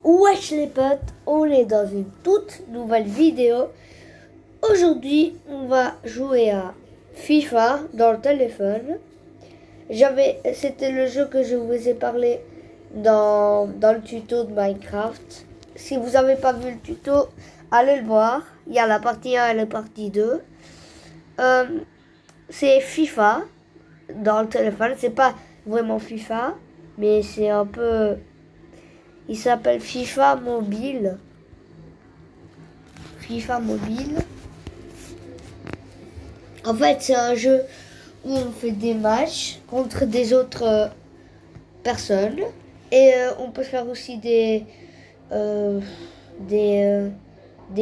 Wesh les potes, on est dans une toute nouvelle vidéo. Aujourd'hui, on va jouer à FIFA dans le téléphone. C'était le jeu que je vous ai parlé dans le tuto de Minecraft. Si vous n'avez pas vu le tuto, allez le voir. Il y a la partie 1 et la partie 2. C'est FIFA dans le téléphone. C'est pas vraiment FIFA, mais c'est un peu... Il s'appelle FIFA Mobile. FIFA Mobile. En fait, c'est un jeu où on fait des matchs contre des autres personnes. Et on peut faire aussi des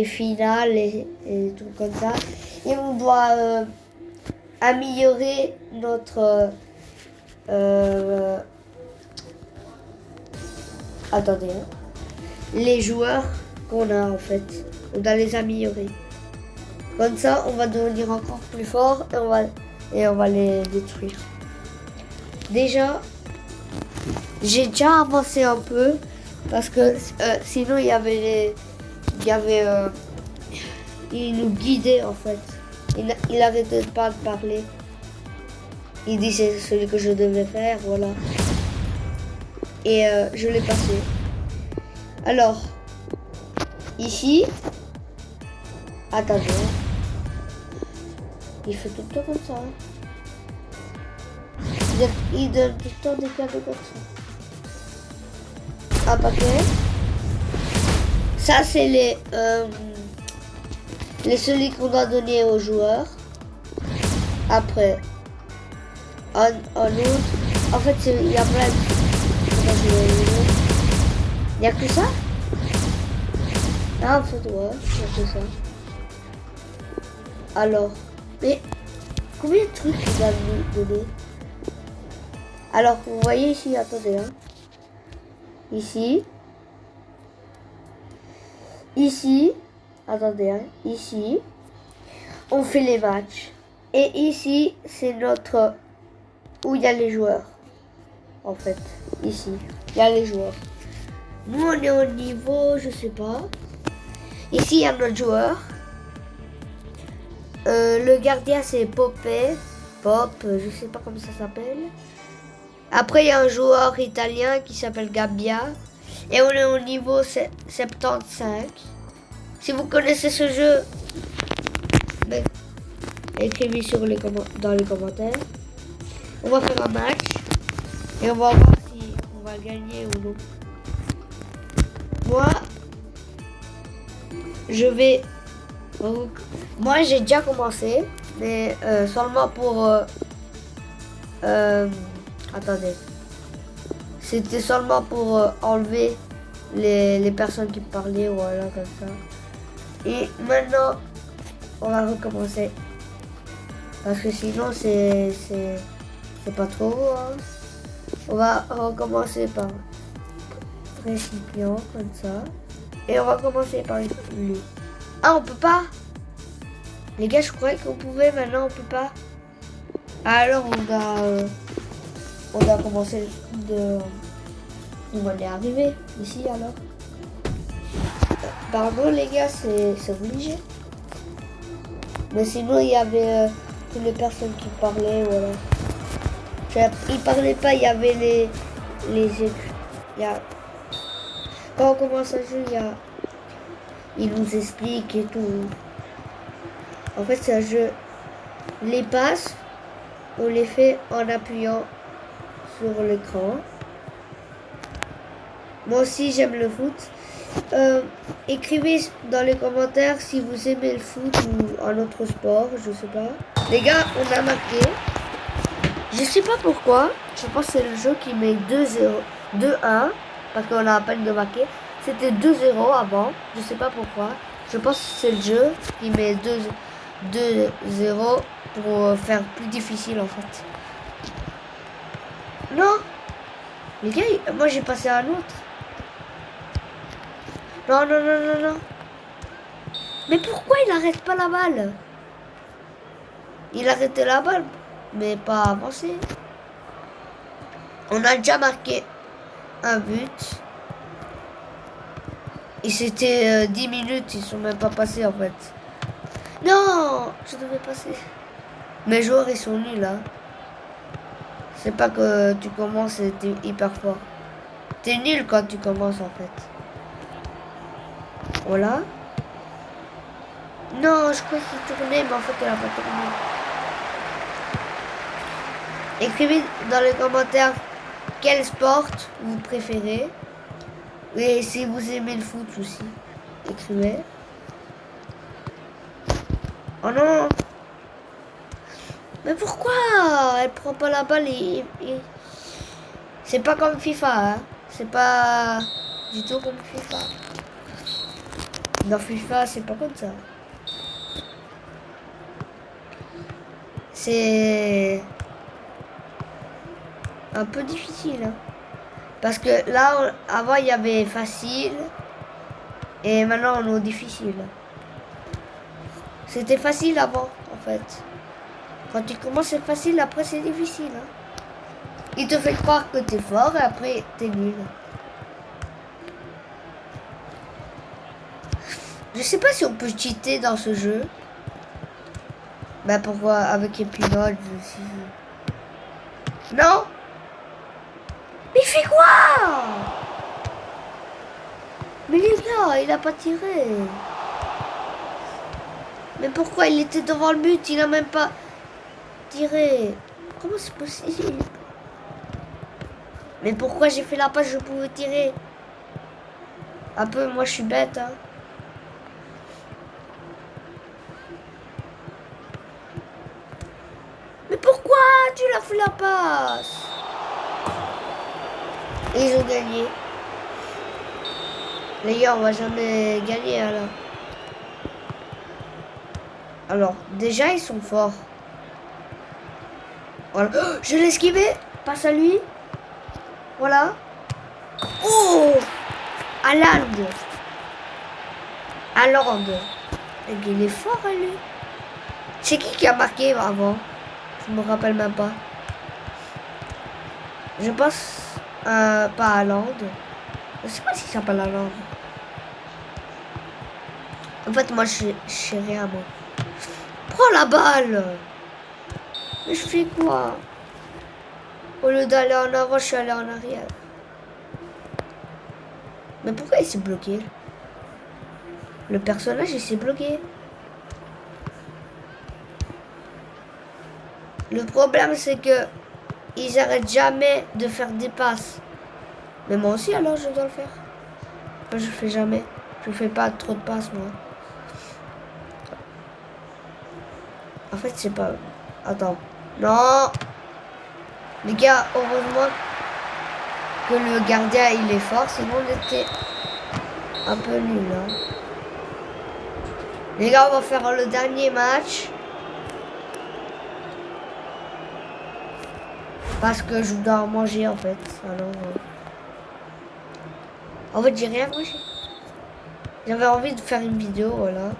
finales et tout comme ça. Et on doit améliorer notre... attendez, les joueurs qu'on a en fait, on doit les améliorer. Comme ça, on va devenir encore plus fort et on va les détruire. Déjà, j'ai déjà avancé un peu parce que sinon il nous guidait en fait. Il arrêtait pas de parler. Il disait celui que je devais faire, voilà. Et je l'ai passé. Alors, ici, attendez, il fait tout le temps comme ça. Il donne tout le temps des cadeaux comme ça. Un paquet. Ça, c'est les celui qu'on doit donner aux joueurs. Après, un autre. En fait, il y a plein de... Il n'y a que ça? Ah, en fait, ouais, il n'y a que ça. Alors, mais combien de trucs il va nous donner? Alors, vous voyez ici, attendez, hein. Ici, attendez, hein. Ici, on fait les matchs. Et ici, c'est notre... où il y a les joueurs. En fait, ici, il y a les joueurs. Nous, on est au niveau, je sais pas. Ici, il y a notre joueur. Le gardien, c'est Popé. Pop, je sais pas comment ça s'appelle. Après, il y a un joueur italien qui s'appelle Gabbia. Et on est au niveau 75. Si vous connaissez ce jeu, écrivez dans les commentaires. On va faire un match. Et on va voir si on va gagner ou non. Moi, j'ai déjà commencé, mais seulement pour... attendez. C'était seulement pour enlever les personnes qui parlaient, voilà, comme ça. Et maintenant, on va recommencer. Parce que sinon, c'est pas trop beau, hein. On va recommencer par récipient, comme ça. Et on va commencer par lui. Ah, on peut pas? Les gars, je croyais qu'on pouvait, maintenant on peut pas. Alors on doit commencer de... On va y arriver, ici alors. Pardon les gars, c'est obligé. Mais sinon il y avait toutes les personnes qui parlaient, voilà. Ils parlaient pas, il y avait quand on commence à jouer, il nous explique et tout. En fait, c'est un jeu. Les passes, on les fait en appuyant sur l'écran. Moi aussi, j'aime le foot. Écrivez dans les commentaires si vous aimez le foot ou un autre sport, je sais pas. Les gars, on a marqué. Je sais pas pourquoi. Je pense que c'est le jeu qui met 2-1 parce qu'on a à peine de marquer. C'était 2-0 avant. Je sais pas pourquoi. Je pense que c'est le jeu qui met 2-0 pour faire plus difficile en fait. Non. Les gars, moi j'ai passé à un autre. Non. Mais pourquoi il arrête pas la balle? Il arrêtait la balle, mais pas avancé. On a déjà marqué un but. Et c'était 10 minutes, ils sont même pas passés en fait. Non, je devais passer. Mes joueurs ils sont nuls là. C'est pas que tu commences et t'es hyper fort. T'es nul quand tu commences en fait. Voilà. Non, je crois qu'il tournait, mais en fait elle a pas tourné. Écrivez dans les commentaires quel sport vous préférez. Et si vous aimez le foot aussi, écrivez. Oh non! Mais pourquoi elle prend pas la balle C'est pas comme FIFA, hein? C'est pas du tout comme FIFA. Dans FIFA, c'est pas comme ça. C'est un peu difficile, hein? Parce que là, avant, il y avait facile. Et maintenant, on est difficile. C'était facile avant, en fait. Quand tu commences, c'est facile. Après, c'est difficile. Hein? Il te fait croire que t'es fort et après, t'es nul. Je sais pas si on peut cheater dans ce jeu. Bah pourquoi avec Epinol, je suis... Non? Mais il fait quoi? Mais les gars, il a pas tiré. Mais pourquoi il était devant le but? Il a même pas tiré. Comment c'est possible? Mais pourquoi j'ai fait la passe? Je pouvais tirer. Un peu, moi je suis bête. Hein. Mais pourquoi tu l'as fait la passe? Et ils ont gagné. Les gars, on va jamais gagner alors. Alors, déjà ils sont forts. Voilà. Oh, je l'ai esquivé. Passe à lui. Voilà. Oh, Haaland. Il est fort, lui. C'est qui a marqué avant? Je me rappelle même pas. Je pense pas Haaland. Je sais pas si ça s'appelle Haaland. En fait, moi, je sais rien, moi. Prends la balle. Mais je fais quoi? Au lieu d'aller en avant, je suis allé en arrière. Mais pourquoi il s'est bloqué? Le personnage, il s'est bloqué. Le problème, c'est que ils arrêtent jamais de faire des passes. Mais moi aussi, alors, je dois le faire. Moi, je fais jamais. Je fais pas trop de passes, moi. En fait, c'est pas... Attends. Non. Les gars, heureusement que le gardien, il est fort. Sinon, on était un peu nul. Hein. Les gars, on va faire le dernier match. Parce que je dois manger, en fait. Alors... En fait, j'ai rien mangé. J'avais envie de faire une vidéo, voilà.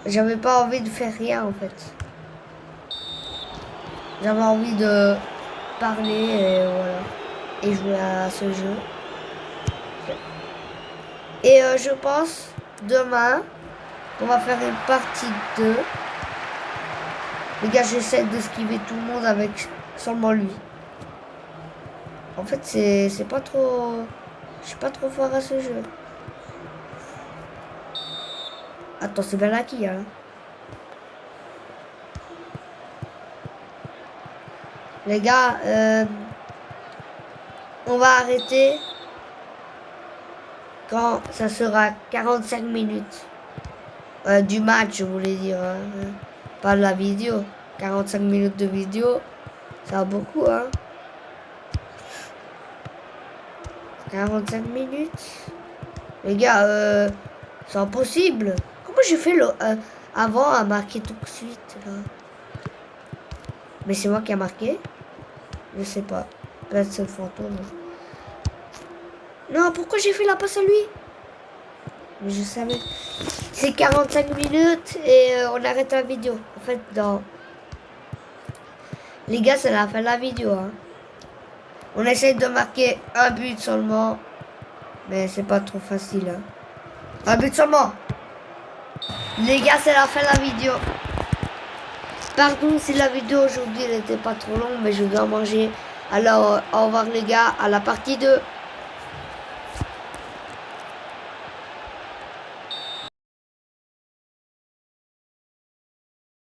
J'avais pas envie de faire rien, en fait. J'avais envie de parler et voilà. Et jouer à ce jeu. Et je pense, demain, on va faire une partie 2. Les gars, j'essaie d'esquiver tout le monde avec seulement lui. En fait, c'est pas trop... Je suis pas trop fort à ce jeu. Attends, c'est Belaki, hein. Les gars, on va arrêter quand ça sera 45 minutes du match, je voulais dire. Hein. Pas de la vidéo. 45 minutes de vidéo, ça va beaucoup, hein. 45 minutes. Les gars, c'est impossible. Comment j'ai fait avant à marquer tout de suite, là? Mais c'est moi qui a marqué? Je sais pas. Peut-être c'est le fantôme. Non, pourquoi j'ai fait la passe à lui? Mais je savais. C'est 45 minutes et on arrête la vidéo. En fait, dans... Les gars, c'est la fin de la vidéo. Hein. On essaye de marquer un but seulement. Mais c'est pas trop facile. Hein. Un but seulement. Les gars, c'est la fin de la vidéo. Pardon si la vidéo aujourd'hui n'était pas trop longue, mais je dois manger. Alors, au revoir les gars, à la partie 2.